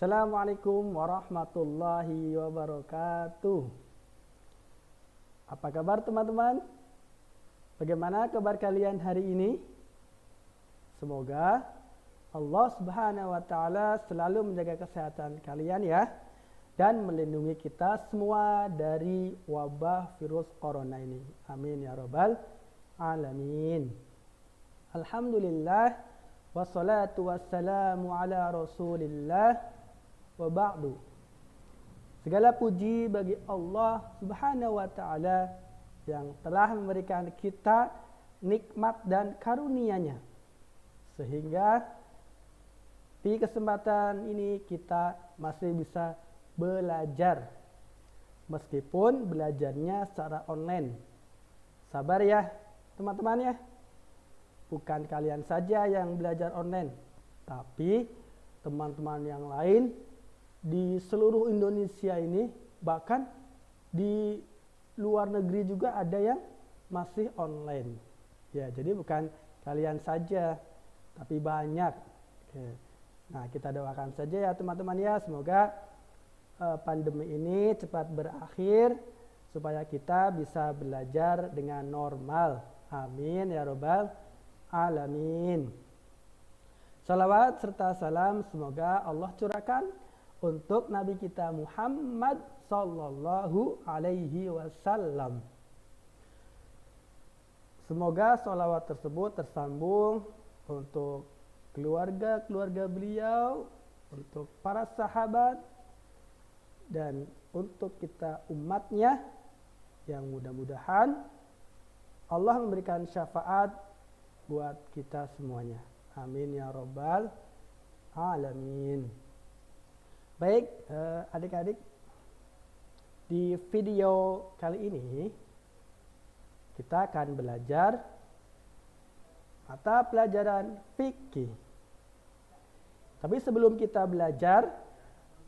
Assalamualaikum warahmatullahi wabarakatuh. Apa kabar teman-teman? Bagaimana kabar kalian hari ini? Semoga Allah Subhanahu wa taala selalu menjaga kesehatan kalian ya, dan melindungi kita semua dari wabah virus corona ini. Amin ya rabbal alamin. Alhamdulillah wassalatu wassalamu ala Rasulillah wa ba'du. Segala puji bagi Allah Subhanahu wa taala yang telah memberikan kita nikmat dan karunia-Nya, sehingga di kesempatan ini kita masih bisa belajar, meskipun belajarnya secara online. Sabar ya teman-teman ya, bukan kalian saja yang belajar online, tapi teman-teman yang lain di seluruh Indonesia ini, bahkan di luar negeri juga ada yang masih online. Ya, jadi bukan kalian saja, tapi banyak. Oke. Nah, kita doakan saja ya teman-teman ya, semoga pandemi ini cepat berakhir supaya kita bisa belajar dengan normal. Amin ya robbal alamin. Salawat serta salam semoga Allah curahkan untuk Nabi kita Muhammad sallallahu alaihi wasallam. Semoga salawat tersebut tersambung untuk keluarga-keluarga beliau, untuk para sahabat, dan untuk kita umatnya, yang mudah-mudahan Allah memberikan syafaat buat kita semuanya. Amin ya rabbal alamin. Baik, adik-adik, di video kali ini kita akan belajar mata pelajaran fikih. Tapi sebelum kita belajar,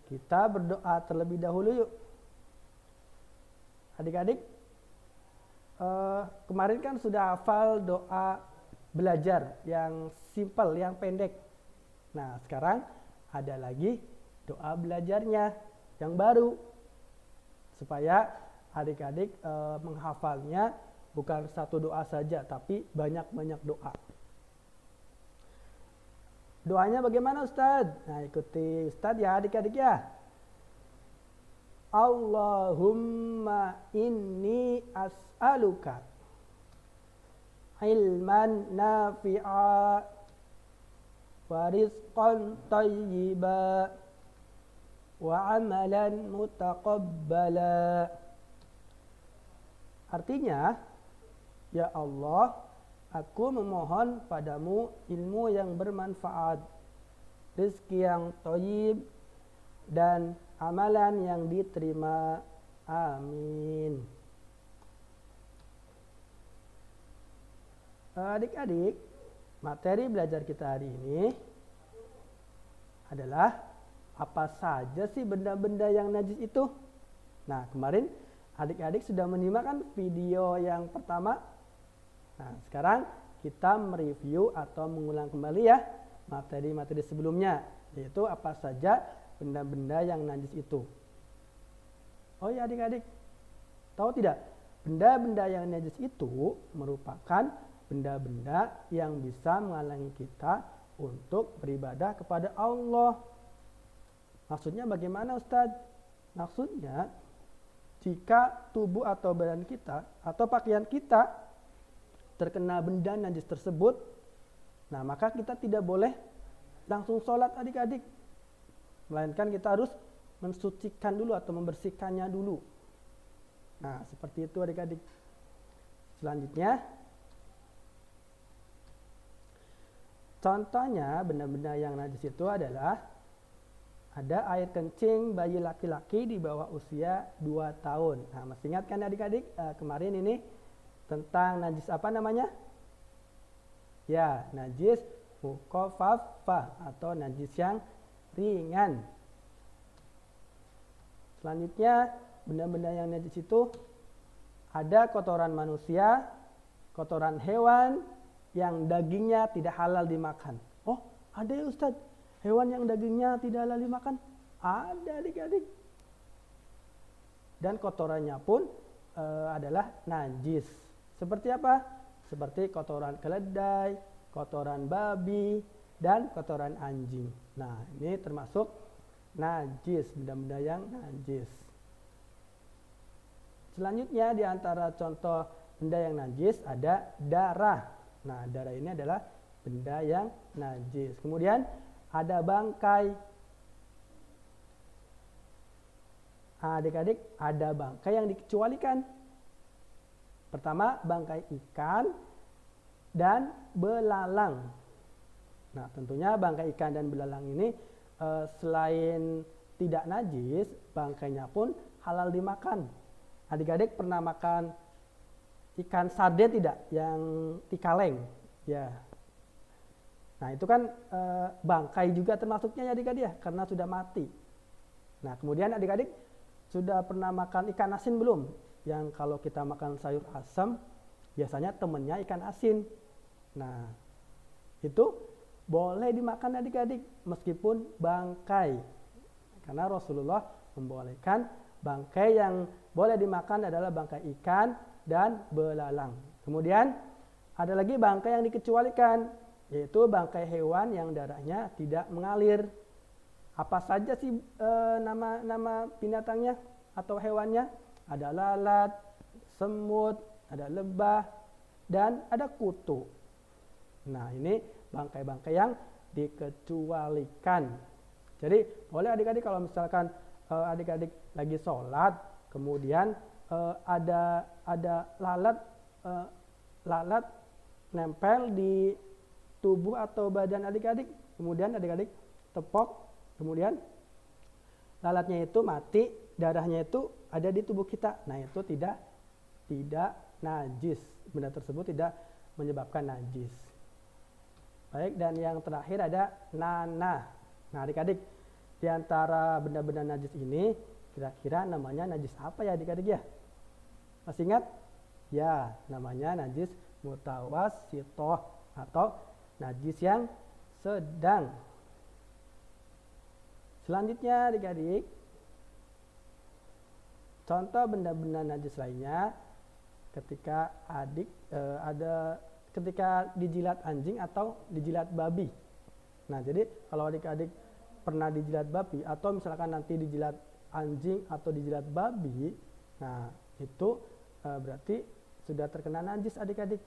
kita berdoa terlebih dahulu yuk. Adik-adik, kemarin kan sudah hafal doa belajar yang simple, yang pendek. Nah, sekarang ada lagi doa belajarnya yang baru, supaya adik-adik menghafalnya bukan satu doa saja, tapi banyak-banyak doa. Doanya bagaimana Ustaz? Nah, ikuti Ustaz ya adik-adik ya. Allahumma inni as'aluka ilman nafi'a wa rizqan tayyiba wa amalan mutaqabbala. Artinya, ya Allah, aku memohon padamu ilmu yang bermanfaat, rezeki yang thayyib, dan amalan yang diterima. Amin. Adik-adik, materi belajar kita hari ini adalah apa saja sih benda-benda yang najis itu? Nah, kemarin adik-adik sudah menyimak kan video yang pertama. Nah, sekarang kita mereview atau mengulang kembali ya materi-materi sebelumnya, yaitu apa saja benda-benda yang najis itu. Oh ya adik-adik, tahu tidak? Benda-benda yang najis itu merupakan benda-benda yang bisa menghalangi kita untuk beribadah kepada Allah. Maksudnya bagaimana Ustadz? Maksudnya, jika tubuh atau badan kita atau pakaian kita terkena benda najis tersebut, nah maka kita tidak boleh langsung sholat adik-adik, melainkan kita harus mensucikan dulu atau membersihkannya dulu. Nah, seperti itu adik-adik. Selanjutnya, contohnya benda-benda yang najis itu adalah ada air kencing bayi laki-laki di bawah usia 2 tahun. Nah, masih ingat kan adik-adik kemarin ini tentang najis apa namanya? Ya, najis mukhaffafah atau najis yang ringan. Selanjutnya, benda-benda yang najis itu ada kotoran manusia, kotoran hewan yang dagingnya tidak halal dimakan. Oh, ada ya Ustadz, hewan yang dagingnya tidak halal dimakan? Ada adik-adik. Dan kotorannya pun adalah najis. Seperti apa? Seperti kotoran keledai, kotoran babi, dan kotoran anjing. Nah, ini termasuk najis, benda-benda yang najis. Selanjutnya di antara contoh benda yang najis ada darah. Nah, darah ini adalah benda yang najis. Kemudian ada bangkai. Adik-adik, ada bangkai yang dikecualikan. Pertama, bangkai ikan dan belalang. Nah, tentunya bangkai ikan dan belalang ini selain tidak najis, bangkainya pun halal dimakan. Adik-adik pernah makan ikan sarden tidak? Yang tikaleng? Ya. Nah, itu kan bangkai juga termasuknya ya adik-adik ya, karena sudah mati. Nah, kemudian adik-adik sudah pernah makan ikan asin belum? Yang kalau kita makan sayur asam, biasanya temennya ikan asin. Nah, itu boleh dimakan adik-adik meskipun bangkai. Karena Rasulullah membolehkan bangkai yang boleh dimakan adalah bangkai ikan dan belalang. Kemudian ada lagi bangkai yang dikecualikan, yaitu bangkai hewan yang darahnya tidak mengalir. Apa saja sih nama binatangnya atau hewannya? Ada lalat, semut, ada lebah, dan ada kutu. Nah, ini bangkai-bangkai yang dikecualikan. Jadi boleh adik-adik kalau misalkan adik-adik lagi sholat, kemudian ada lalat nempel di tubuh atau badan adik-adik, kemudian adik-adik tepok, kemudian lalatnya itu mati, darahnya itu ada di tubuh kita. Nah, itu tidak najis. Benda tersebut tidak menyebabkan najis. Baik, dan yang terakhir ada nanah. Nah, adik-adik, di antara benda-benda najis ini, kira-kira namanya najis apa ya adik-adik ya? Masih ingat? Ya, namanya najis mutawassithah atau najis yang sedang. Selanjutnya adik-adik, contoh benda-benda najis lainnya ketika ketika dijilat anjing atau dijilat babi. Nah, jadi kalau adik-adik pernah dijilat babi atau misalkan nanti dijilat anjing atau dijilat babi, nah itu berarti sudah terkena najis adik-adik.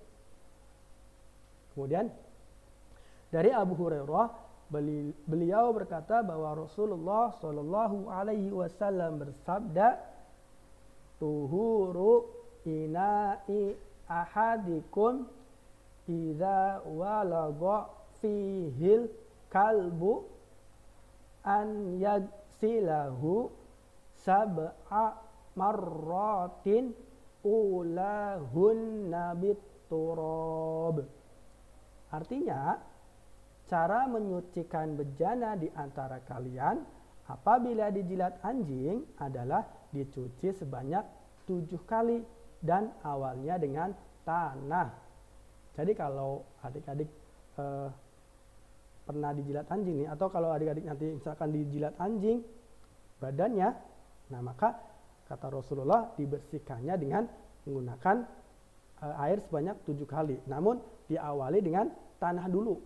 Kemudian dari Abu Hurairah, beliau berkata bahwa Rasulullah Shallallahu Alaihi Wasallam bersabda, tuhuru ina'i ahadikum idza walagha fihil kalbu an yagsilahu sab'a marratin ulahunna bitturab. Artinya, cara menyucikan bejana di antara kalian apabila dijilat anjing adalah dicuci sebanyak 7 kali dan awalnya dengan tanah. Jadi kalau adik-adik pernah dijilat anjing nih, atau kalau adik-adik nanti misalkan dijilat anjing badannya, nah maka kata Rasulullah dibersihkannya dengan menggunakan air sebanyak 7 kali. Namun diawali dengan tanah dulu.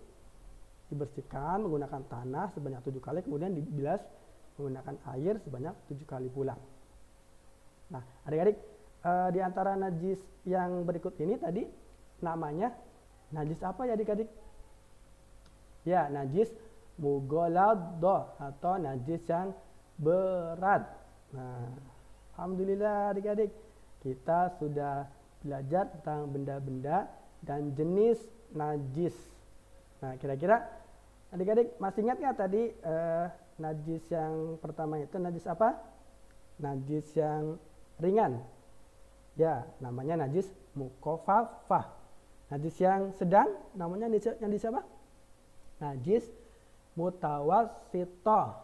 Dibersihkan menggunakan tanah sebanyak 7 kali, kemudian dibilas menggunakan air sebanyak 7 kali pula. Nah, adik-adik, di antara najis yang berikut ini tadi namanya najis apa ya adik-adik? Ya, najis mughalladhah atau najis yang berat. Nah, alhamdulillah adik-adik, kita sudah belajar tentang benda-benda dan jenis najis. Nah, kira-kira adik-adik masih ingat nggak tadi najis yang pertama itu najis apa? Najis yang ringan. Ya, namanya najis mukhafafah. Najis yang sedang namanya najis apa? Najis mutawassithah.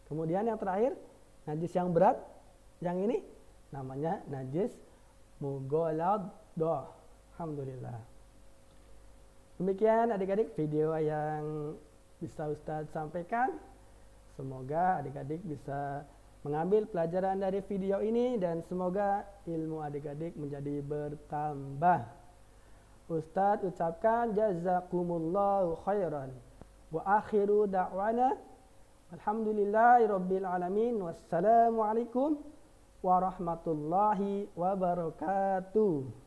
Kemudian yang terakhir, najis yang berat, yang ini namanya najis mughalladhah. Alhamdulillah. Demikian adik-adik video yang bisa Ustadz sampaikan. Semoga adik-adik bisa mengambil pelajaran dari video ini dan semoga ilmu adik-adik menjadi bertambah. Ustadz ucapkan jazakumullahu khairan. Wa akhiru da'wana alhamdulillahirabbil alamin. Wassalamualaikum warahmatullahi wabarakatuh.